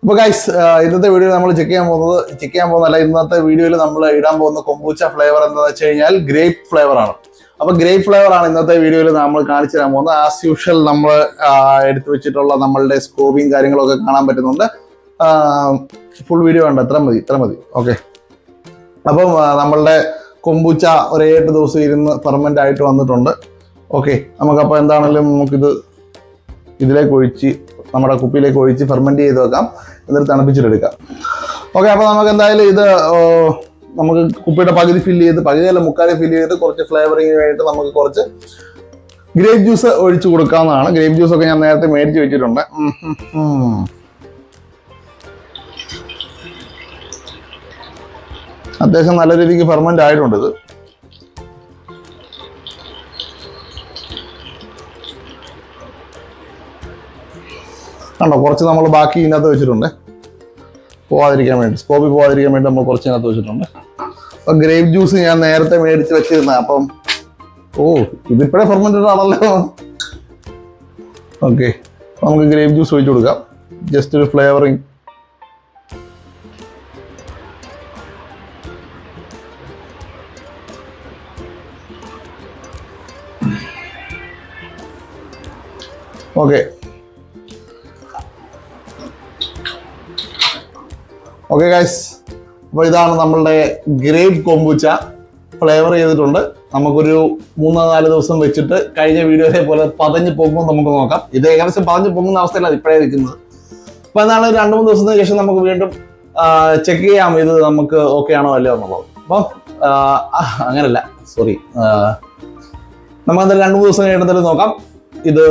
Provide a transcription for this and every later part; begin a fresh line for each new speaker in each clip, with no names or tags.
അപ്പോൾ ഗൈസ്, ഇന്നത്തെ വീഡിയോ നമ്മൾ ചെക്ക് ചെയ്യാൻ പോകുന്നതല്ല. ഇന്നത്തെ വീഡിയോയിൽ നമ്മൾ ഇടാൻ പോകുന്ന കൊമ്പൂച്ച ഫ്ലേവർ എന്താണെന്ന് വെച്ച് കഴിഞ്ഞാൽ ഗ്രേപ്പ് ഫ്ലേവർ ആണ്. അപ്പോൾ ഗ്രേപ്പ് ഫ്ലേവർ ആണ് ഇന്നത്തെ വീഡിയോയിൽ നമ്മൾ കാണിച്ചു തരാൻ പോകുന്നത്. ആസ് യൂഷ്വൽ നമ്മൾ എടുത്തു വെച്ചിട്ടുള്ള നമ്മളുടെ സ്കോബിയും കാര്യങ്ങളൊക്കെ കാണാൻ പറ്റുന്നുണ്ട്. ഫുൾ വീഡിയോ വേണ്ട, ഇത്ര മതി. ഓക്കെ, അപ്പം നമ്മളുടെ കൊമ്പൂച്ച ഒരു 7 ദിവസം ഇരുന്ന് ഫെർമെൻ്റ് ആയിട്ട് വന്നിട്ടുണ്ട്. ഓക്കെ, നമുക്കപ്പോൾ എന്താണെങ്കിലും നമുക്കിത് ഇതിലേക്ക് ഒഴിച്ച് നമ്മുടെ കുപ്പിയിലേക്ക് ഒഴിച്ച് ഫെർമെൻറ്റ് ചെയ്ത് വെക്കാം, എന്നിട്ട് തണുപ്പിച്ചിട്ടെടുക്കാം. ഓക്കെ, അപ്പോൾ നമുക്ക് എന്തായാലും ഇത് നമുക്ക് കുപ്പിയുടെ പകുതി പകുതിയല്ല മുക്കാലി ഫില്ല് ചെയ്ത് കുറച്ച് ഫ്ലേവറിങ്ങിന് വേണ്ടിയിട്ട് നമുക്ക് കുറച്ച് ഗ്രേപ്പ് ജ്യൂസ് ഒഴിച്ച് കൊടുക്കാവുന്നതാണ്. ഗ്രേപ്പ് ജ്യൂസൊക്കെ ഞാൻ നേരത്തെ മേടിച്ച് വെച്ചിട്ടുണ്ട്. അത്യാവശ്യം നല്ല രീതിക്ക് ഫെർമെൻ്റ് ആയിട്ടുണ്ട് ഇത്. കണ്ടോ, കുറച്ച് നമ്മൾ ബാക്കി ഇതിനകത്ത് വെച്ചിട്ടുണ്ട്, പോവാതിരിക്കാൻ വേണ്ടി, സ്കോബി പോവാതിരിക്കാൻ വേണ്ടി നമ്മൾ കുറച്ച് ഇതിനകത്ത് വെച്ചിട്ടുണ്ട്. അപ്പം ഗ്രേപ്പ് ജ്യൂസ് ഞാൻ നേരത്തെ മേടിച്ച് വെച്ചിരുന്ന, അപ്പം ഇതിപ്പോഴേ ഫെർമെൻറ്റഡ് ആണല്ലോ. ഓക്കെ, നമുക്ക് ഗ്രേപ്പ് ജ്യൂസ് ഒഴിച്ചു കൊടുക്കാം, ജസ്റ്റ് ഒരു ഫ്ലേവറിങ്. ഓക്കെ ഗൈസ്, അപ്പോൾ ഇതാണ് നമ്മളുടെ ഗ്രേപ്പ് കൊമ്പൂച്ച. ഫ്ലേവർ ചെയ്തിട്ടുണ്ട്. നമുക്കൊരു 3-4 ദിവസം വെച്ചിട്ട് കഴിഞ്ഞ വീഡിയോയിലെ പോലെ പതഞ്ഞ് പൊങ്ങും നമുക്ക് നോക്കാം. ഇത് ഏകദേശം പതഞ്ഞ് പൊങ്ങുന്ന അവസ്ഥയിലാണ് ഇപ്പോഴേ നിൽക്കുന്നത്. അപ്പോൾ എന്നാണ് 2-3 ദിവസത്തിന് ശേഷം നമുക്ക് വീണ്ടും ചെക്ക് ചെയ്യാം ഇത് നമുക്ക് ഓക്കെ ആണോ അല്ലയോ എന്നുള്ളത്. അപ്പം അങ്ങനല്ല, സോറി, നമുക്കെന്തായാലും 2-3 ദിവസം കഴിഞ്ഞിട്ട് നോക്കാം. ഇത്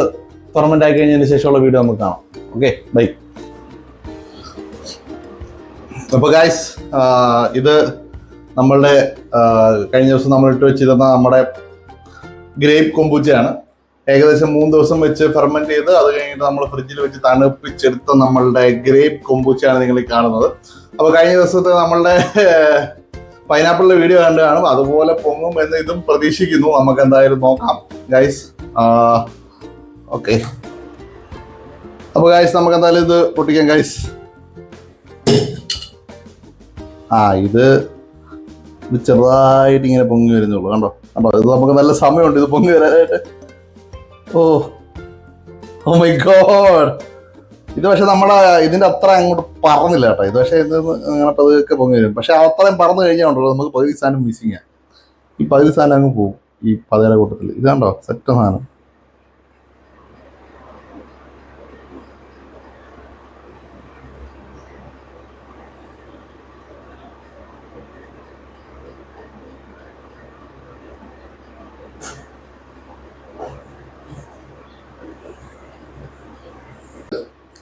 ഫെർമെൻ്റ് ആയി കഴിഞ്ഞതിന് ശേഷമുള്ള വീഡിയോ നമുക്ക് കാണാം. Okay, by. അപ്പോൾ ഗൈസ്, ഇത് നമ്മളുടെ കഴിഞ്ഞ ദിവസം നമ്മൾ ഇട്ട് വെച്ചിരുന്ന നമ്മുടെ ഗ്രേപ്പ് കൊമ്പൂച്ചയാണ്. ഏകദേശം 3 ദിവസം വെച്ച് ഫെർമെൻറ്റ് ചെയ്ത് അത് കഴിഞ്ഞിട്ട് നമ്മൾ ഫ്രിഡ്ജിൽ വെച്ച് തണുപ്പിച്ചെടുത്ത നമ്മളുടെ ഗ്രേപ്പ് കൊമ്പൂച്ചയാണ് നിങ്ങൾ ഈ കാണുന്നത്. അപ്പോൾ കഴിഞ്ഞ ദിവസത്തെ നമ്മളുടെ പൈനാപ്പിളിൻ്റെ വീഡിയോ കണ്ടു കാണും, അതുപോലെ പൊങ്ങും എന്ന് ഇതും പ്രതീക്ഷിക്കുന്നു. നമുക്ക് എന്തായാലും നോക്കാം ഗൈസ്. ഓക്കെ, അപ്പോൾ ഗൈസ് നമുക്ക് എന്തായാലും ഇത് പൊട്ടിക്കാം ഗൈസ്. ഇത് ചെറുതായിട്ട് ഇങ്ങനെ പൊങ്ങി വരുന്നുള്ളൂ. കണ്ടോ, ഇത് നമുക്ക് നല്ല സമയമുണ്ട് ഇത് പൊങ്ങി വരാനായിട്ട്. ഓ മൈ ഗോഡ്, ഇത് പക്ഷെ നമ്മളെ ഇതിൻ്റെ അത്ര അങ്ങോട്ട് പറന്നില്ല കേട്ടോ. ഇത് പക്ഷേ ഇത് അങ്ങനെ പതുക്കെ പൊങ്ങി വരും. പക്ഷെ അത്രയും പറന്നു കഴിഞ്ഞാൽ ഉണ്ടല്ലോ നമുക്ക് പകുതി സാധനം മിസ്സിങ്ങാ. ഈ പകുതി സാധനം അങ്ങ് പോകും ഈ പതയുടെ കൂട്ടത്തിൽ. ഇത് കണ്ടോ, സെറ്റ് സാധനം.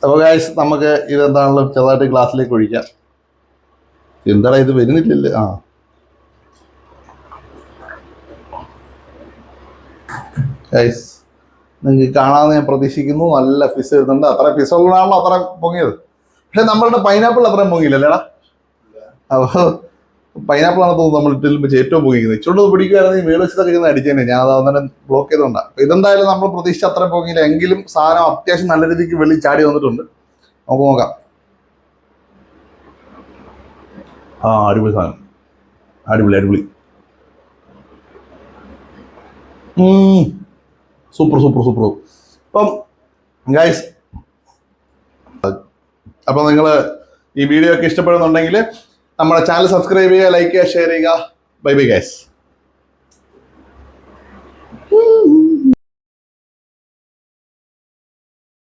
അപ്പോൾ ഗൈസ്, നമുക്ക് ഇതെന്താണല്ലോ ചെറുതായിട്ട് ഗ്ലാസ്സിലേക്ക് ഒഴിക്കാം. എന്താടാ ഇത് വരുന്നില്ലല്ലേ? ഗൈസ്, നിങ്ങൾക്ക് കാണാമെന്ന് ഞാൻ പ്രതീക്ഷിക്കുന്നു. നല്ല ഫിസ് വരുന്നുണ്ട്. അത്ര ഫിസ് ഉള്ളതാണല്ലോ അത്ര പൊങ്ങിയത്. പക്ഷെ നമ്മളുടെ പൈനാപ്പിൾ അത്രയും പൊങ്ങിയില്ലല്ലേടാ. അപ്പോൾ പൈനാപ്പിളാണ് തോന്നുന്നു നമ്മൾ ഇട്ടിൽ വെച്ച് ഏറ്റവും പൊങ്ങിക്കുന്നത്. ഇച്ചുകൊണ്ട് പിടിക്കുകയാണെങ്കിൽ മേളിച്ചതൊക്കെ ഇങ്ങനെ അടിച്ചേനെ. ഞാൻ അത് അന്നേരം ബ്ലോക്ക് ചെയ്തുകൊണ്ടാണ്. അപ്പോൾ ഇതെന്തായാലും നമ്മൾ പ്രതീക്ഷിച്ച അത്രയും പൊങ്ങിയില്ല, എങ്കിലും സാധനം അത്യാവശ്യം നല്ല രീതിക്ക് വെളി ചാടി വന്നിട്ടുണ്ട്. നമുക്ക് നോക്കാം. അടിപൊളി സാധനം, അടിപൊളി. സൂപ്പർ. അപ്പം ഗൈസ്, അപ്പോൾ നിങ്ങൾ ഈ വീഡിയോ ഒക്കെ ഇഷ്ടപ്പെടുന്നുണ്ടെങ്കിൽ നമ്മുടെ ചാനൽ സബ്സ്ക്രൈബ് ചെയ്യുക, ലൈക്ക് ചെയ്യുക, ഷെയർ ചെയ്യുക. Bye guys.